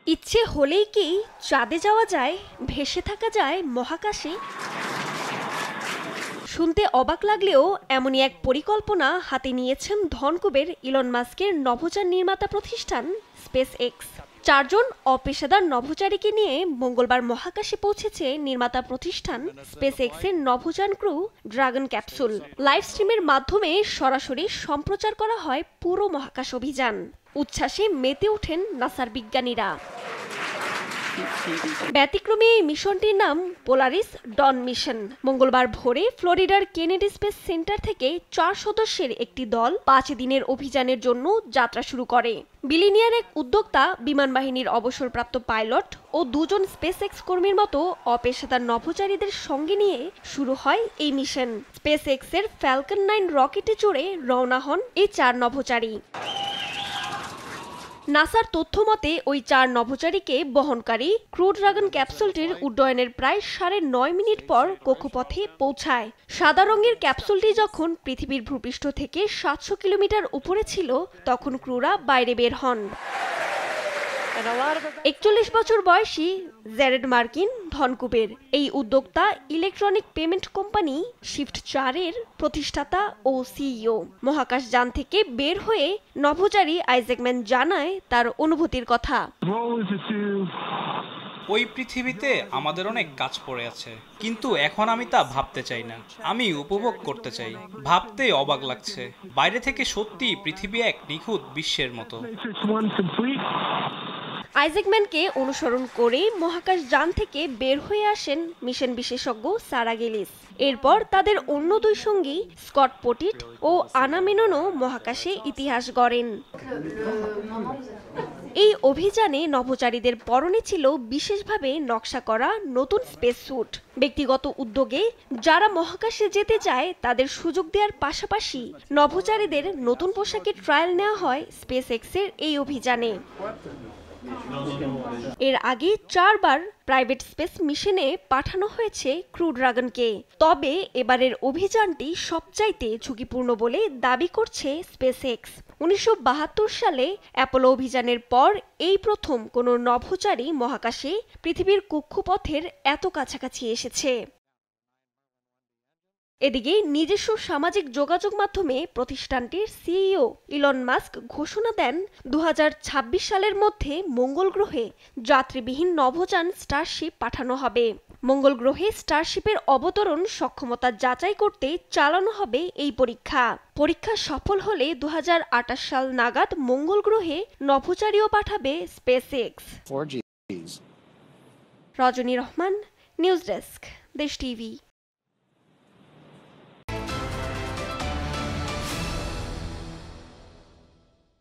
ইচ্ছে হলেই কি চাঁদে যাওয়া যায়, ভেসে থাকা যায় মহাকাশে? শুনতে অবাক লাগলেও এমনই এক পরিকল্পনা হাতে নিয়েছেন ধনকুবের ইলন মাস্কের নভোযান নির্মাতা প্রতিষ্ঠান স্পেস এক্স। 4 জন অপেশাদার নভোচারীকে নিয়ে মঙ্গলবার মহাকাশে পৌঁছেছে নির্মাতা প্রতিষ্ঠান স্পেস এক্সের নভোযান ক্রু ড্রাগন ক্যাপসুল। লাইভ স্ট্রিমের মাধ্যমে সরাসরি সম্প্রচার করা হয় পুরো মহাকাশ অভিযান। উচ্ছ্বাসে মেতে ওঠেন নাসার বিজ্ঞানীরা। ব্যতিক্রমী এই মিশনটির নাম পোলারিস ডন মিশন। মঙ্গলবার ভোরে ফ্লোরিডার কেনেডি স্পেস সেন্টার থেকে 4 সদস্যের একটি দল 5 দিনের অভিযানের জন্য যাত্রা শুরু করে। বিলিনিয়ার এক উদ্যোক্তা, বিমান বাহিনীর অবসরপ্রাপ্ত পাইলট ও 2 জন স্পেস এক্স কর্মীর মতো অপেশাদার নভোচারীদের সঙ্গে নিয়ে শুরু হয় এই মিশন। স্পেস এক্সের ফ্যালকন 9 রকেটে চড়ে রওনা হন এই 4 নভোচারী। নাসার তথ্য মতে ওই 4 নভোচারীকে বহনকারী ক্রু ড্রাগন ক্যাপসুলটির উড্ডয়নের প্রায় 9.5 মিনিট পর কক্ষপথে পৌঁছায়। সাদা রঙের ক্যাপসুলটি যখন পৃথিবীর ভূপৃষ্ঠ থেকে 700 কিলোমিটার উপরে ছিল, তখন ক্রুরা বাইরে বের হন। 41 বছর বয়সী জ্যারেড মার্কিন ধনকুবের এই উদ্যোক্তা, ইলেকট্রনিক পেমেন্ট কোম্পানি শিফট 4 এর প্রতিষ্ঠাতা ও সিইও। মহাকাশযান থেকে বের হয়ে নভোচারী আইজ্যাকম্যান জানায় তার অনুভূতির কথা। ওই পৃথিবীতে আমাদের অনেক কাজ পড়ে আছে, কিন্তু এখন আমি তা ভাবতে চাই না, আমি উপভোগ করতে চাই। ভাবতে অবাক লাগছে, বাইরে থেকে সত্যি পৃথিবী এক নিখুঁত বিশ্বের মতো। আইজ্যাকম্যানকে অনুসরণ করে মহাকাশযান থেকে বের হয়ে আসেন মিশন বিশেষজ্ঞ সারা গিলিস। এরপর তাদের অন্য 2 সঙ্গী স্কট পটিট ও আনা মেননও মহাকাশে ইতিহাস গড়েন। এই অভিযানে নভোচারীদের পরনে ছিল বিশেষভাবে নকশা করা নতুন স্পেস স্যুট। ব্যক্তিগত উদ্যোগে যারা মহাকাশে যেতে চায় তাদের সুযোগ দেওয়ার পাশাপাশি নভোচারীদের নতুন পোশাকের ট্রায়াল নেওয়া হয় স্পেস এক্সের এই অভিযানে। এর আগে 4 বার প্রাইভেট স্পেস মিশনে পাঠানো হয়েছে ক্রু ড্রাগনকে। তবে এবারের অভিযানটি সবচাইতে ঝুঁকিপূর্ণ বলে দাবি করছে স্পেস এক্স। 1972 সালে অ্যাপোলো অভিযানের পর এই প্রথম কোনো নভোচারী মহাকাশে পৃথিবীর কক্ষপথের এত কাছাকাছি এসেছে। এদিকে নিজস্ব সামাজিক যোগাযোগ মাধ্যমে প্রতিষ্ঠানটির সিইও ইলন মাস্ক ঘোষণা দেন 2026 সালের মধ্যে মঙ্গল গ্রহে যাত্রীবিহীন নভোযান স্টারশিপ পাঠানো হবে। মঙ্গল গ্রহে স্টারশিপের অবতরণ সক্ষমতা যাচাই করতে চালানো হবে এই পরীক্ষা সফল হলে 2028 সাল নাগাদ মঙ্গল গ্রহে নভোচারীও পাঠাবে স্পেস এক্স। রজনী রহমান, নিউজ ডেস্ক, দেশ টিভি।